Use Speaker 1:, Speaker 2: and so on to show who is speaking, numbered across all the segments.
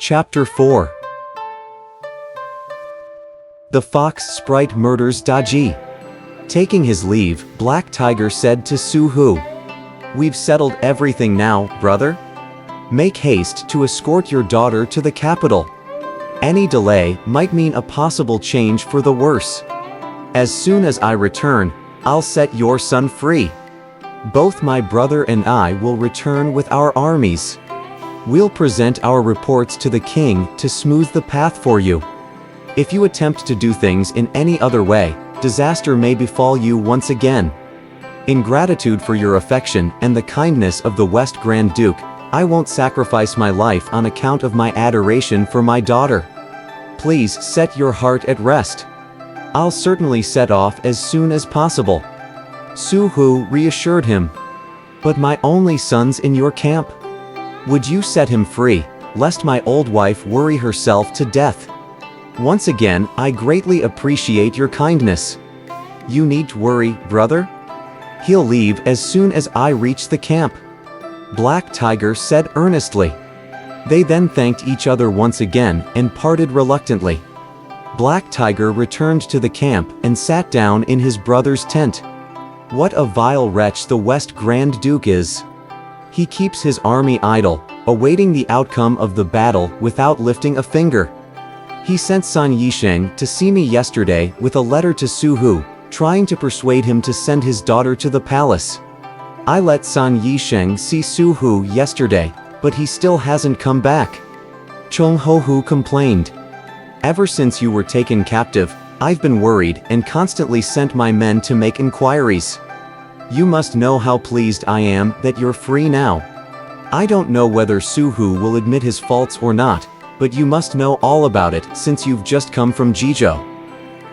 Speaker 1: Chapter 4. The Fox Sprite Murders Daji. Taking his leave, Black Tiger said to Su Hu, "We've settled everything now, brother. Make haste to escort your daughter to the capital. Any delay might mean a possible change for the worse. As soon as I return, I'll set your son free. Both my brother and I will return with our armies. We'll present our reports to the king to smooth the path for you. If you attempt to do things in any other way, disaster may befall you once again. In gratitude for your affection and the kindness of the West Grand Duke, I won't sacrifice my life on account of my adoration for my daughter. Please set your heart at rest. I'll certainly set off as soon as possible." Su Hu reassured him. "But my only son's in your camp. Would you set him free, lest my old wife worry herself to death? Once again, I greatly appreciate your kindness. You needn't worry, brother. He'll leave as soon as I reach the camp," Black Tiger said earnestly. They then thanked each other once again and parted reluctantly. Black Tiger returned to the camp and sat down in his brother's tent. What a vile wretch the West Grand Duke is. He keeps his army idle, awaiting the outcome of the battle without lifting a finger. He sent San Yisheng to see me yesterday with a letter to Su Hu, trying to persuade him to send his daughter to the palace. I let San Yisheng see Su Hu yesterday, but he still hasn't come back. Chong Ho-hu complained. "Ever since you were taken captive, I've been worried and constantly sent my men to make inquiries. You must know how pleased I am that you're free now. I don't know whether Su Hu will admit his faults or not, but you must know all about it since you've just come from Jizhou.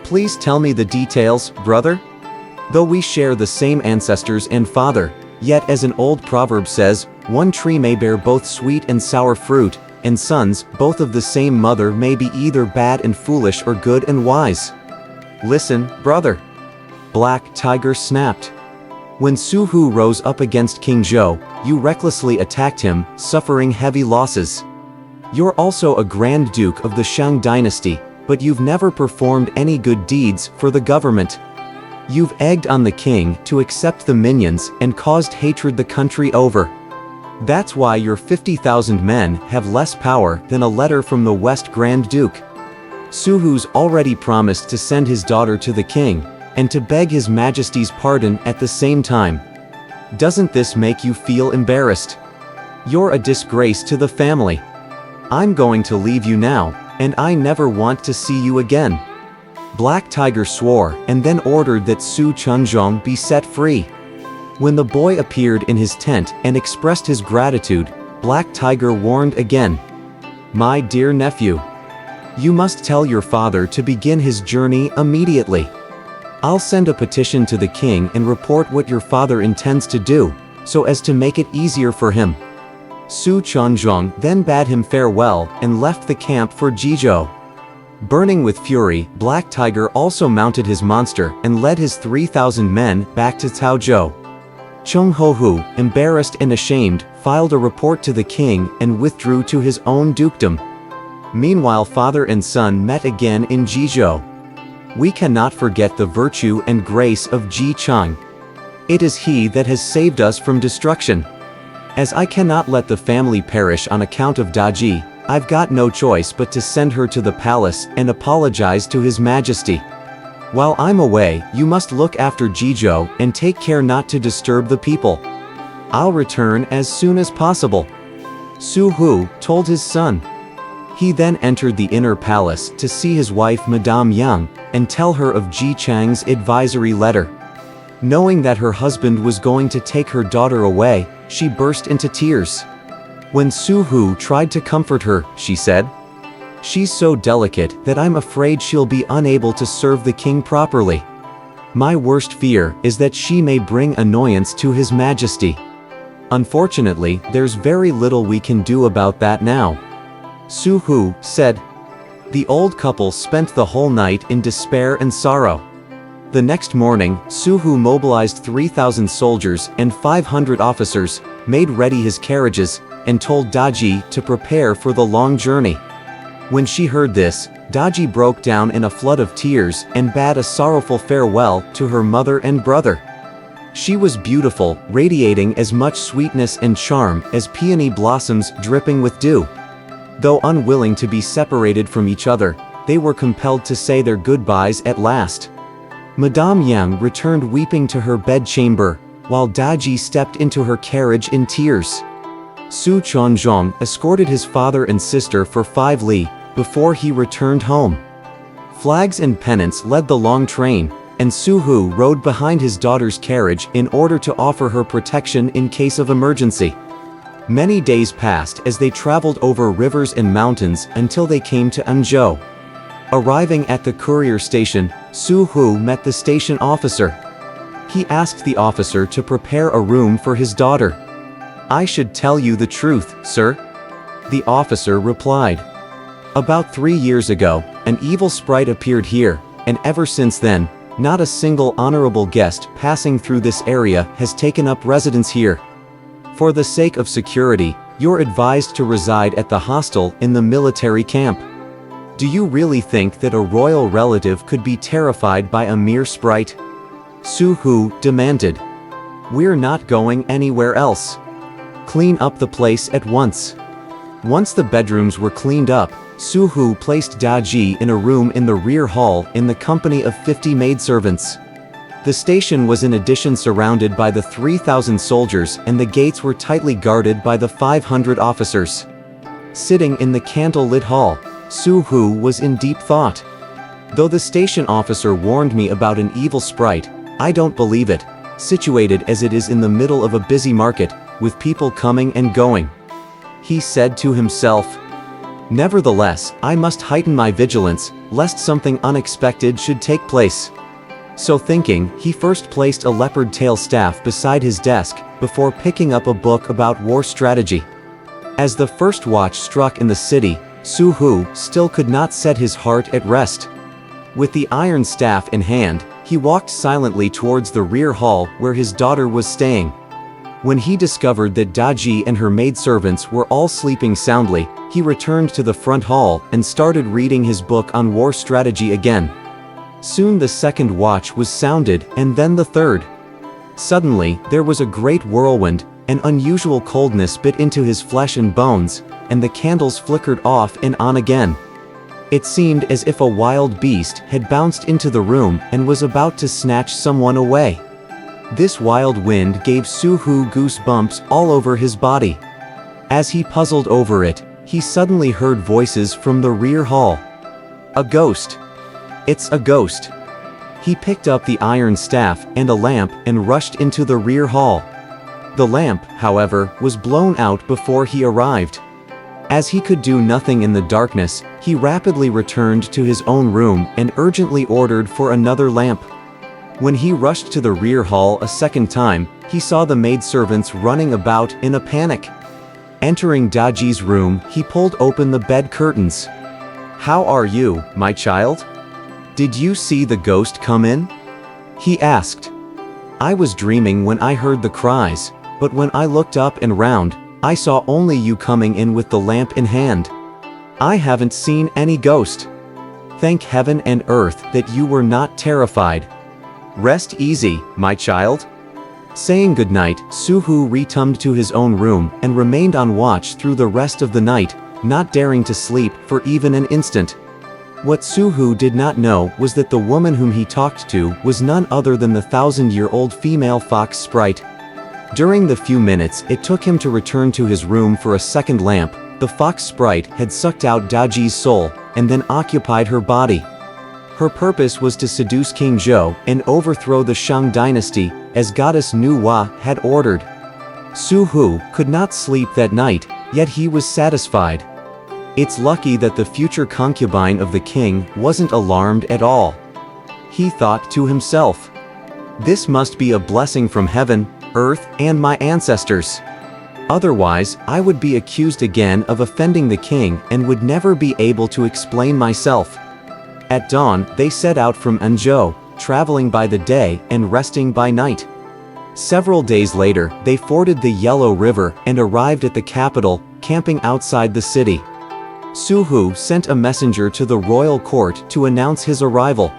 Speaker 1: Please tell me the details, brother. Though we share the same ancestors and father, yet as an old proverb says, one tree may bear both sweet and sour fruit, and sons, both of the same mother, may be either bad and foolish or good and wise. Listen, brother," Black Tiger snapped. "When Su Hu rose up against King Zhou, you recklessly attacked him, suffering heavy losses. You're also a Grand Duke of the Shang dynasty, but you've never performed any good deeds for the government. You've egged on the king to accept the minions and caused hatred the country over. That's why your 50,000 men have less power than a letter from the West Grand Duke. Su Hu's already promised to send his daughter to the king, and to beg his majesty's pardon at the same time. Doesn't this make you feel embarrassed? You're a disgrace to the family. I'm going to leave you now, and I never want to see you again." Black Tiger swore and then ordered that Su Chunzhong be set free. When the boy appeared in his tent and expressed his gratitude, Black Tiger warned again. "My dear nephew, you must tell your father to begin his journey immediately. I'll send a petition to the king and report what your father intends to do, so as to make it easier for him." Su Chunzhong then bade him farewell and left the camp for Jizhou. Burning with fury, Black Tiger also mounted his monster and led his 3,000 men back to Taozhou. Chong Ho-hu, embarrassed and ashamed, filed a report to the king and withdrew to his own dukedom. Meanwhile, father and son met again in Jizhou. We cannot forget the virtue and grace of Ji Chang. It is he that has saved us from destruction. As I cannot let the family perish on account of Daji, I've got no choice but to send her to the palace and apologize to His Majesty. While I'm away, you must look after Jizhou and take care not to disturb the people. I'll return as soon as possible," Su Hu told his son. He then entered the inner palace to see his wife Madame Yang and tell her of Ji Chang's advisory letter. Knowing that her husband was going to take her daughter away, she burst into tears. When Su Hu tried to comfort her, she said, "She's so delicate that I'm afraid she'll be unable to serve the king properly. My worst fear is that she may bring annoyance to His Majesty. Unfortunately, there's very little we can do about that now," Su Hu said. The old couple spent the whole night in despair and sorrow. The next morning, Su Hu mobilized 3,000 soldiers and 500 officers, made ready his carriages, and told Daji to prepare for the long journey. When she heard this, Daji broke down in a flood of tears and bade a sorrowful farewell to her mother and brother. She was beautiful, radiating as much sweetness and charm as peony blossoms dripping with dew. Though unwilling to be separated from each other, they were compelled to say their goodbyes at last. Madame Yang returned weeping to her bedchamber, while Daji stepped into her carriage in tears. Su Chuanzhong escorted his father and sister for 5 li before he returned home. Flags and pennants led the long train, and Su Hu rode behind his daughter's carriage in order to offer her protection in case of emergency. Many days passed as they traveled over rivers and mountains until they came to Anzhou. Arriving at the courier station, Su Hu met the station officer. He asked the officer to prepare a room for his daughter. "I should tell you the truth, sir," the officer replied. "About 3 years ago, an evil sprite appeared here, and ever since then, not a single honorable guest passing through this area has taken up residence here. For the sake of security, you're advised to reside at the hostel in the military camp. Do you really think that a royal relative could be terrified by a mere sprite?" Su Hu demanded. "We're not going anywhere else. Clean up the place at once." Once the bedrooms were cleaned up, Su Hu placed Daji in a room in the rear hall in the company of 50 maidservants. The station was in addition surrounded by the 3,000 soldiers, and the gates were tightly guarded by the 500 officers. Sitting in the candle-lit hall, Su Hu was in deep thought. "Though the station officer warned me about an evil sprite, I don't believe it, situated as it is in the middle of a busy market, with people coming and going," he said to himself. "Nevertheless, I must heighten my vigilance, lest something unexpected should take place." So thinking, he first placed a leopard tail staff beside his desk, before picking up a book about war strategy. As the first watch struck in the city, Su Hu still could not set his heart at rest. With the iron staff in hand, he walked silently towards the rear hall where his daughter was staying. When he discovered that Daji and her maidservants were all sleeping soundly, he returned to the front hall and started reading his book on war strategy again. Soon the second watch was sounded, and then the third. Suddenly, there was a great whirlwind, an unusual coldness bit into his flesh and bones, and the candles flickered off and on again. It seemed as if a wild beast had bounced into the room and was about to snatch someone away. This wild wind gave Su Hu goosebumps all over his body. As he puzzled over it, he suddenly heard voices from the rear hall. "A ghost! It's a ghost!" He picked up the iron staff and a lamp and rushed into the rear hall. The lamp, however, was blown out before he arrived. As he could do nothing in the darkness, he rapidly returned to his own room and urgently ordered for another lamp. When he rushed to the rear hall a second time, he saw the maidservants running about in a panic. Entering Daji's room, he pulled open the bed curtains. "How are you, my child? Did you see the ghost come in?" he asked. "I was dreaming when I heard the cries, but when I looked up and round, I saw only you coming in with the lamp in hand. I haven't seen any ghost. Thank heaven and earth that you were not terrified. Rest easy, my child." Saying goodnight, Su Hu returned to his own room and remained on watch through the rest of the night, not daring to sleep for even an instant. What Su Hu did not know was that the woman whom he talked to was none other than the 1,000-year-old female fox sprite. During the few minutes it took him to return to his room for a second lamp, the fox sprite had sucked out Daji's soul, and then occupied her body. Her purpose was to seduce King Zhou and overthrow the Shang dynasty, as goddess Nu Hua had ordered. Su Hu could not sleep that night, yet he was satisfied. It's lucky that the future concubine of the king wasn't alarmed at all. He thought to himself, "This must be a blessing from heaven, earth, and my ancestors. Otherwise, I would be accused again of offending the king and would never be able to explain myself." At dawn, they set out from Anzhou, traveling by the day and resting by night. Several days later, they forded the Yellow River and arrived at the capital, camping outside the city. Su Hu sent a messenger to the royal court to announce his arrival.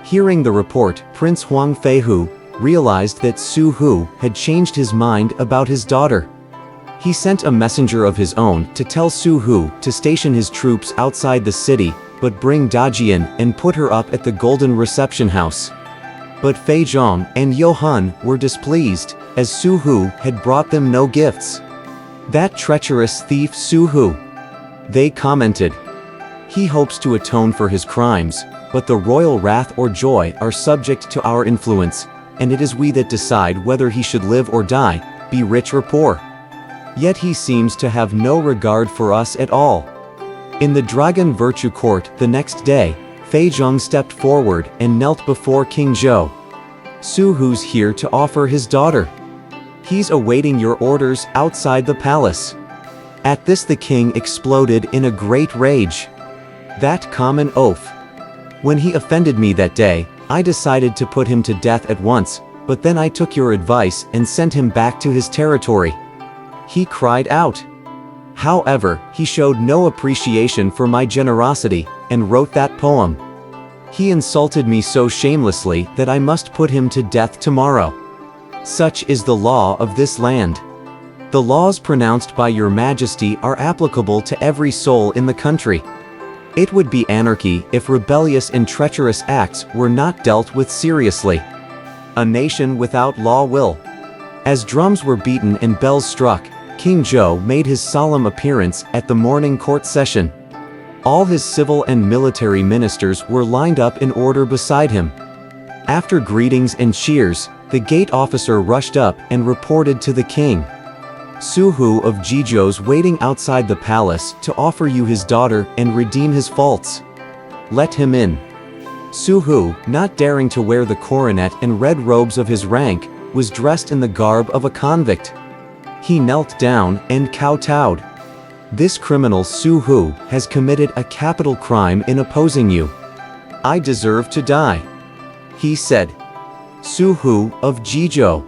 Speaker 1: Hearing the report, Prince Huang Feihu realized that Su Hu had changed his mind about his daughter. He sent a messenger of his own to tell Su Hu to station his troops outside the city, but bring Daji in and put her up at the Golden Reception House. But Fei Zhang and Yohan were displeased, as Su Hu had brought them no gifts. That treacherous thief Su Hu. They commented. He hopes to atone for his crimes, but the royal wrath or joy are subject to our influence, and it is we that decide whether he should live or die, be rich or poor. Yet he seems to have no regard for us at all. In the Dragon Virtue Court the next day, Fei Zhang stepped forward and knelt before King Zhou. Su Hu's here to offer his daughter. He's awaiting your orders outside the palace. At this the king exploded in a great rage. That common oaf. When he offended me that day, I decided to put him to death at once, but then I took your advice and sent him back to his territory. He cried out. However, he showed no appreciation for my generosity, and wrote that poem. He insulted me so shamelessly that I must put him to death tomorrow. Such is the law of this land. The laws pronounced by your majesty are applicable to every soul in the country. It would be anarchy if rebellious and treacherous acts were not dealt with seriously. A nation without law will. As drums were beaten and bells struck, King Zhou made his solemn appearance at the morning court session. All his civil and military ministers were lined up in order beside him. After greetings and cheers, the gate officer rushed up and reported to the king. Su Hu of Jizhou's waiting outside the palace to offer you his daughter and redeem his faults. Let him in. Su Hu, not daring to wear the coronet and red robes of his rank, was dressed in the garb of a convict. He knelt down and kowtowed. This criminal Su Hu has committed a capital crime in opposing you. I deserve to die. He said. Su Hu of Jizhou.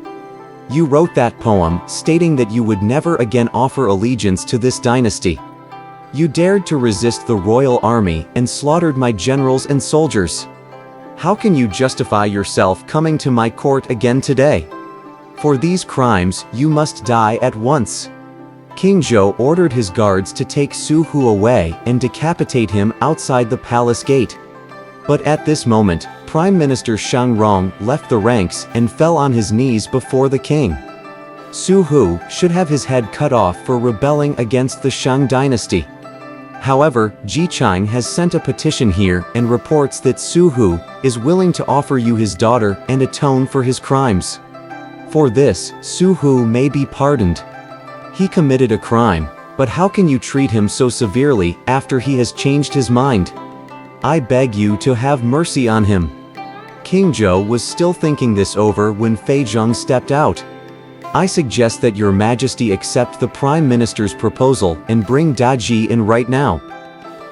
Speaker 1: You wrote that poem stating that you would never again offer allegiance to this dynasty. You dared to resist the royal army and slaughtered my generals and soldiers. How can you justify yourself coming to my court again today? For these crimes, you must die at once. King Zhou ordered his guards to take Su Hu away and decapitate him outside the palace gate. But at this moment, Prime Minister Shang Rong left the ranks and fell on his knees before the king. Su Hu should have his head cut off for rebelling against the Shang dynasty. However, Ji Qing has sent a petition here and reports that Su Hu is willing to offer you his daughter and atone for his crimes. For this, Su Hu may be pardoned. He committed a crime, but how can you treat him so severely after he has changed his mind? I beg you to have mercy on him. King Zhou was still thinking this over when Fei Zhang stepped out. I suggest that your majesty accept the prime minister's proposal and bring Daji in right now.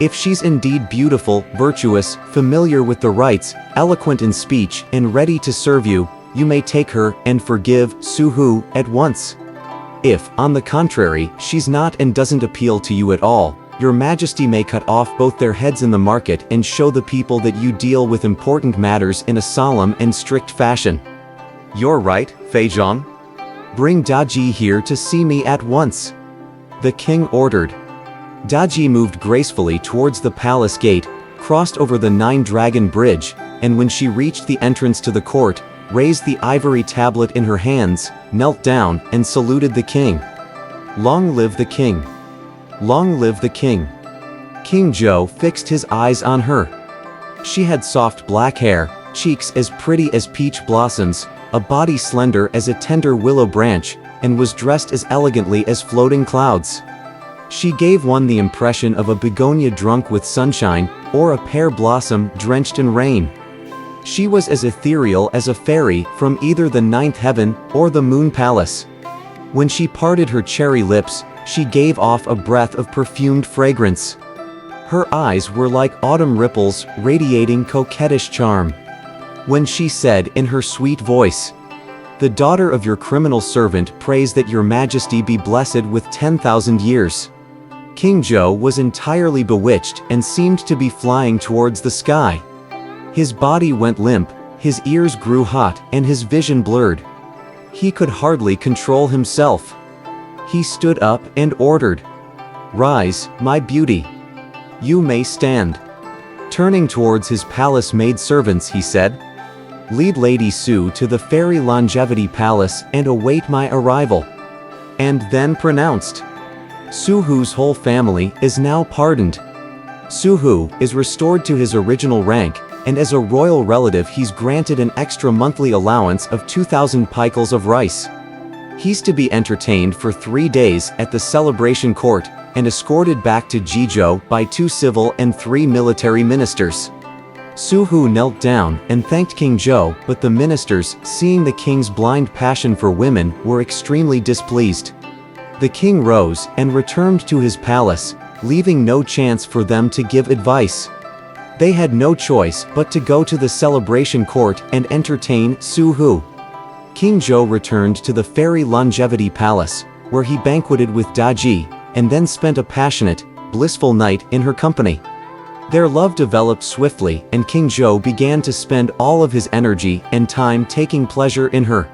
Speaker 1: If she's indeed beautiful, virtuous, familiar with the rites, eloquent in speech, and ready to serve you, you may take her and forgive Su Hu at once. If, on the contrary, she's not and doesn't appeal to you at all, your majesty may cut off both their heads in the market and show the people that you deal with important matters in a solemn and strict fashion. You're right, Fei Zhang. Bring Daji here to see me at once. The king ordered. Daji moved gracefully towards the palace gate, crossed over the Nine-Dragon Bridge, and when she reached the entrance to the court, raised the ivory tablet in her hands, knelt down, and saluted the king. Long live the king! Long live the king! King Zhou fixed his eyes on her. She had soft black hair, cheeks as pretty as peach blossoms, a body slender as a tender willow branch, and was dressed as elegantly as floating clouds. She gave one the impression of a begonia drunk with sunshine, or a pear blossom drenched in rain. She was as ethereal as a fairy from either the ninth heaven or the moon palace. When she parted her cherry lips, she gave off a breath of perfumed fragrance. Her eyes were like autumn ripples radiating coquettish charm. When she said in her sweet voice, The daughter of your criminal servant prays that your majesty be blessed with 10,000 years. King Zhou was entirely bewitched and seemed to be flying towards the sky. His body went limp, his ears grew hot, and his vision blurred. He could hardly control himself. He stood up and ordered, "Rise, my beauty. You may stand." Turning towards his palace maidservants, he said, "Lead Lady Su to the Fairy Longevity Palace and await my arrival." And then pronounced, "Su Hu's whole family is now pardoned. Su Hu is restored to his original rank, and as a royal relative he's granted an extra monthly allowance of 2,000 picles of rice. He's to be entertained for 3 days at the celebration court, and escorted back to Jizhou by 2 civil and 3 military ministers." Su Hu knelt down and thanked King Zhou, but the ministers, seeing the king's blind passion for women, were extremely displeased. The king rose and returned to his palace, leaving no chance for them to give advice. They had no choice but to go to the celebration court and entertain Su Hu. King Zhou returned to the Fairy Longevity Palace, where he banqueted with Daji, and then spent a passionate, blissful night in her company. Their love developed swiftly, and King Zhou began to spend all of his energy and time taking pleasure in her.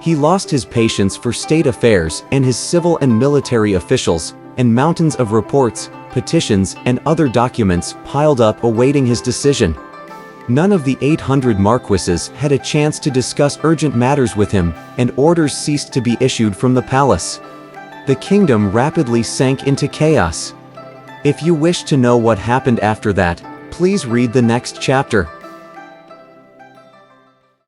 Speaker 1: He lost his patience for state affairs and his civil and military officials, and mountains of reports, petitions, and other documents piled up awaiting his decision. None of the 800 marquises had a chance to discuss urgent matters with him, and orders ceased to be issued from the palace. The kingdom rapidly sank into chaos. If you wish to know what happened after that, please read the next chapter.